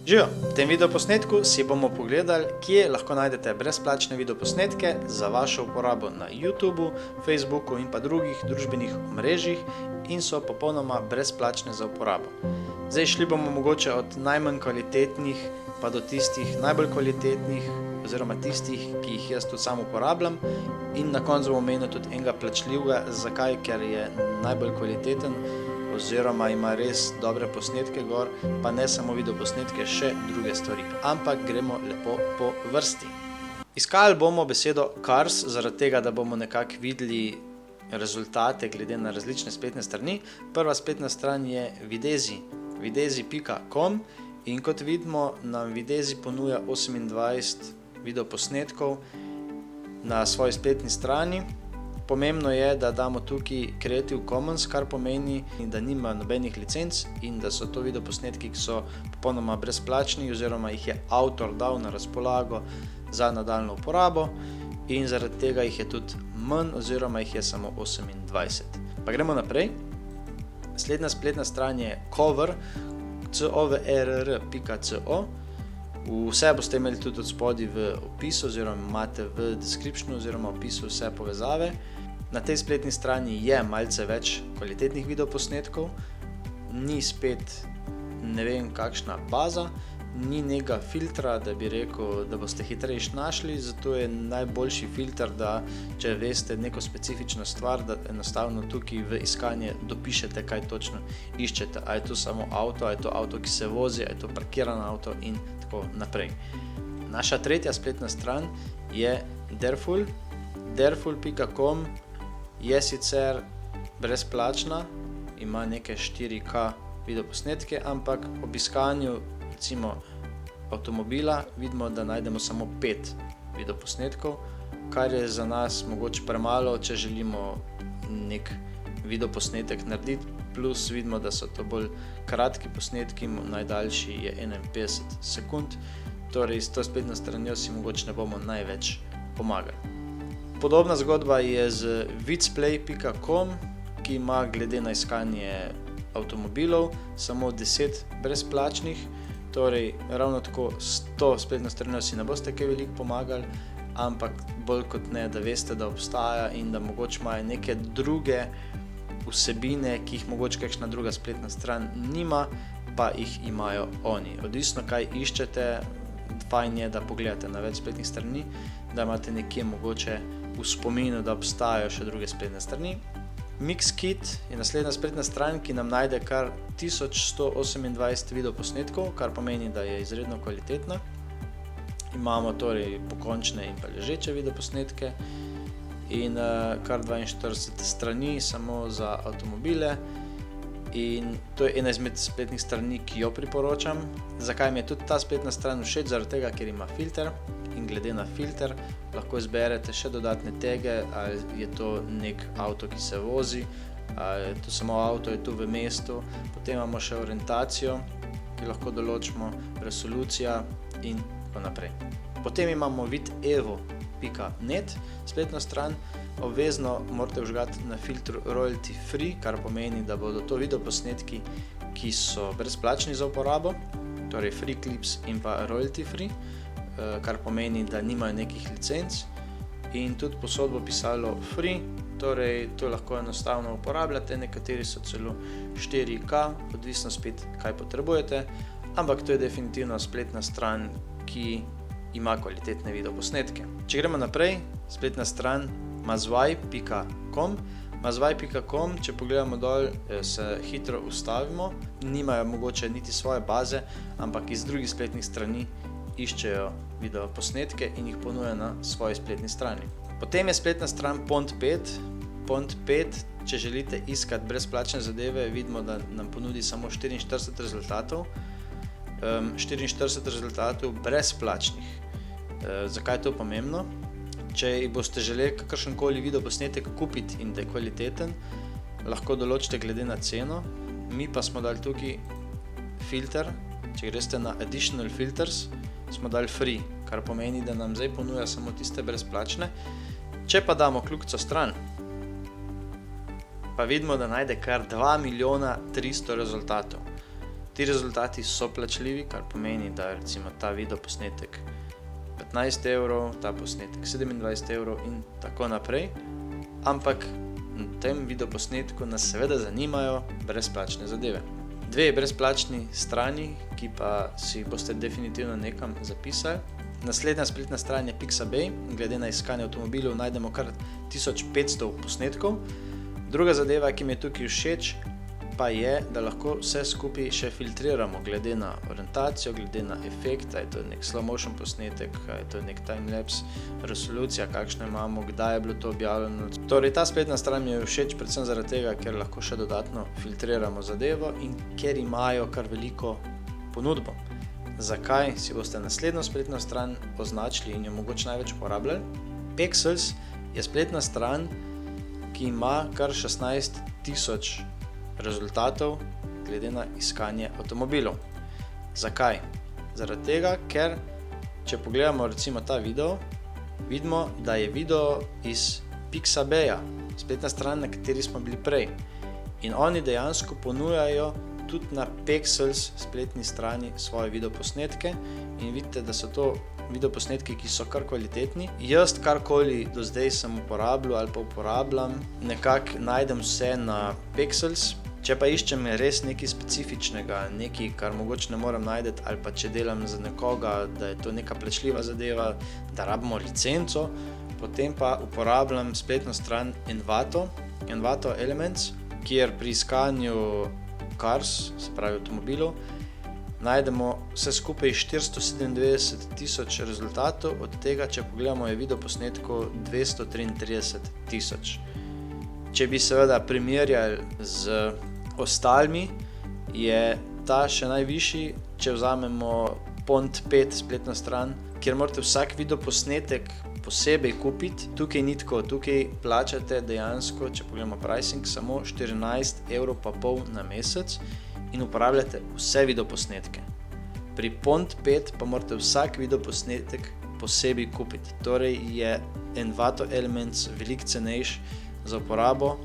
Živijo, v tem videoposnetku si bomo pogledali, kje lahko najdete brezplačne videoposnetke za vašo uporabo na YouTubeu, Facebooku in pa drugih družbenih omrežjih in so popolnoma brezplačne za uporabo. Zdaj šli bomo mogoče od najmanj kvalitetnih pa do tistih najbolj kvalitetnih oziroma tistih, ki jih jaz tudi sam uporabljam, in na koncu bomo omenili tudi enega plačljivega. Zakaj? Ker je najbolj kvaliteten oziroma ima res dobre posnetke gor, pa ne samo videoposnetke, še druge stvari. Ampak gremo lepo po vrsti. Iskali bomo besedo Cars, zaradi tega, da bomo nekako videli rezultate glede na različne spletne strani. Prva spletna stran je Videzi, videzi.com, in kot vidimo, nam Videzi ponuja 28 videoposnetkov na svoji spletni strani. Pomembno je, da damo tukaj Creative Commons, kar pomeni, da nima nobenih licenc in da so to videoposnetki, ki so popolnoma brezplačni oziroma jih je avtor dal na razpolago za nadaljnjo uporabo, in zaradi tega jih je tudi manj oziroma jih je samo 28. Pa gremo naprej. Slednja spletna stran je cover, cover.co. Vse boste imeli tudi od spodaj v opisu oziroma imate v descriptionu oziroma opisu vse povezave. Na tej spletni strani je malce več kvalitetnih videoposnetkov, ni spet ne vem kakšna baza, ni nekega filtra, da bi rekel, da boste hitreje našli, zato je najboljši filter, da če veste neko specifično stvar, da enostavno tukaj v iskanje dopišete, kaj točno iščete. A je to samo avto, a je to avto, ki se vozi, a je to parkiran avto in tako naprej. Naša tretja spletna stran je Dareful. Dareful.com je sicer brezplačna, ima neke 4K videoposnetke, ampak ob iskanju recimo avtomobila vidimo, da najdemo samo 5 videoposnetkov, kar je za nas mogoče premalo, če želimo nek videoposnetek narediti, plus vidimo, da so to bolj kratki posnetki, najdaljši je 51 sekund, torej s to spletno stranjo si mogoče ne bomo največ pomagali. Podobna zgodba je z vidsplay.com, ki ima glede na iskanje avtomobilov samo 10 brezplačnih, torej ravno tako s to spletno stranjo si ne boste kaj veliko pomagali, ampak bolj kot ne, da veste, da obstaja in da mogoče imajo neke druge vsebine, ki jih mogoče kakšna druga spletna stran nima, pa jih imajo oni. Odvisno, kaj iščete, fajn je, da pogledate na več spletnih strani, da imate nekje mogoče v spominu, da obstajajo še druge spletne strani. Mixkit je naslednja spletna stran, ki nam najde kar 1128 videoposnetkov, kar pomeni, da je izredno kvalitetna. Imamo torej pokončne in pa ležeče videoposnetke in kar 42 strani samo za avtomobile, in to je ena izmed spletnih strani, ki jo priporočam. Zakaj mi je tudi ta spletna stran všeč? Zaradi tega, ker ima filter, in glede na filter lahko izberete še dodatne tege, ali je to nek avto, ki se vozi, ali je to samo avto, je to v mestu. Potem imamo še orientacijo, ki lahko določimo, resolucija in tako naprej. Potem imamo videvo.net spletno stran. Obvezno morate vžgati na filtru royalty free, kar pomeni, da bodo to videoposnetki, ki so brezplačni za uporabo, torej free clips in pa royalty free, kar pomeni, da nimajo nekih licenc, in tudi posod bo pisalo free, torej to lahko enostavno uporabljate, nekateri so celo 4K, odvisno spet kaj potrebujete, ampak to je definitivno spletna stran, ki ima kvalitetne videoposnetke. Če gremo naprej, spletna stran mazvaj.com. Mazvaj.com, če pogledamo dol, se hitro ustavimo, nimajo mogoče niti svoje baze, ampak iz drugih spletnih strani iščejo videoposnetke in jih ponujajo na svoji spletni strani. Potem je spletna stran Pond5. Pond5, če želite iskati brezplačne zadeve, vidimo, da nam ponudi samo 44 rezultatov. 44 rezultatov brezplačnih. Zakaj je to pomembno? Če boste želeli kakršenkoli videoposnetek kupiti in da je kvaliteten, lahko določite glede na ceno. Mi pa smo dali tukaj filter, če greste na additional filters, smo dali free, kar pomeni, da nam zdaj ponuja samo tiste brezplačne. Če pa damo kljukico stran, pa vidimo, da najde kar 2 milijona 300 rezultatov. Ti rezultati so plačljivi, kar pomeni, da recimo ta video posnetek 15 evrov, ta posnetek 27 evrov in tako naprej. Ampak na tem video posnetku nas seveda zanimajo brezplačne zadeve. Dve brezplačni strani, ki pa si boste definitivno nekam zapisali. Naslednja spletna stran je Pixabay. Glede na iskanje avtomobilov najdemo kar 1500 posnetkov. Druga zadeva, ki mi je tukaj všeč, pa je, da lahko vse skupaj še filtriramo glede na orientacijo, glede na efekt, je to nek slow motion posnetek, je to nek timelapse, resolucija, kakšno imamo, kdaj je bilo to objavljeno. Torej, ta spletna stran mi je všeč predvsem zaradi tega, ker lahko še dodatno filtriramo zadevo in ker imajo kar veliko ponudbo. Zakaj si boste naslednjo spletno stran označili in jo mogoče največ uporabljali? Pexels je spletna stran, ki ima kar 16,000 rezultatov glede na iskanje avtomobilov. Zakaj? Zaradi tega, ker če pogledamo recimo ta video, vidimo, da je video iz Pixabaya, spletna stran, na kateri smo bili prej. In oni dejansko ponujajo tudi na Pexels spletni strani svoje videoposnetke in vidite, da so to videoposnetki, ki so kar kvalitetni. Jaz karkoli do zdaj sem uporabljal ali pa uporabljam, nekako najdem vse na Pexels. Če pa iščem res nekaj specifičnega, nekaj, kar mogoče ne morem najti, ali pa če delam za nekoga, da je to neka plačljiva zadeva, da rabimo licenco, potem pa uporabljam spletno stran Envato Elements, kjer pri iskanju cars, se pravi avtomobilov, najdemo vse skupaj 497,000 rezultatov, od tega, če pogledamo, je videoposnetkov 233,000. Če bi seveda primerjali z ostalimi, je ta še najvišji, če vzamemo Pond5 spletno stran, kjer morate vsak videoposnetek posebej kupiti. Tukaj ni tako, tukaj plačate dejansko, če pogledamo pricing, samo 14,5 € na mesec in uporabljate vse videoposnetke. Pri Pond5 pa morate vsak videoposnetek posebej kupiti. Torej je Envato Elements veliko cenejši za uporabo,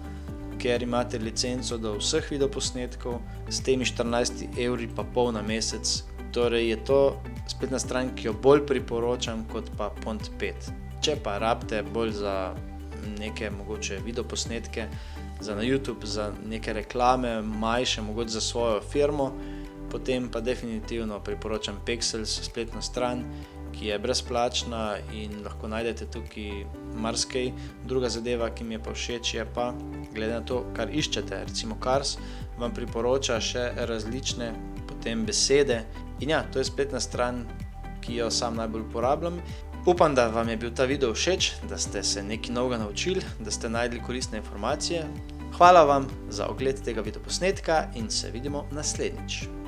ker imate licenco do vseh videoposnetkov s temi 14,5 € na mesec. Torej je to spletna stran, ki jo bolj priporočam kot pa Pond5. Če pa rabite bolj za neke mogoče videoposnetke, za na YouTube, za neke reklame, manjše, mogoče za svojo firmo, potem pa definitivno priporočam Pexels spletno stran, ki je brezplačna in lahko najdete tukaj marsikaj. Druga zadeva, ki mi je pa všeč, je pa, glede na to, kar iščete, recimo cars, vam priporoča še različne potem besede. In ja, to je spletna stran, ki jo sam najbolj uporabljam. Upam, da vam je bil ta video všeč, da ste se nekaj novega naučili, da ste najdli koristne informacije. Hvala vam za ogled tega videoposnetka in se vidimo naslednjič.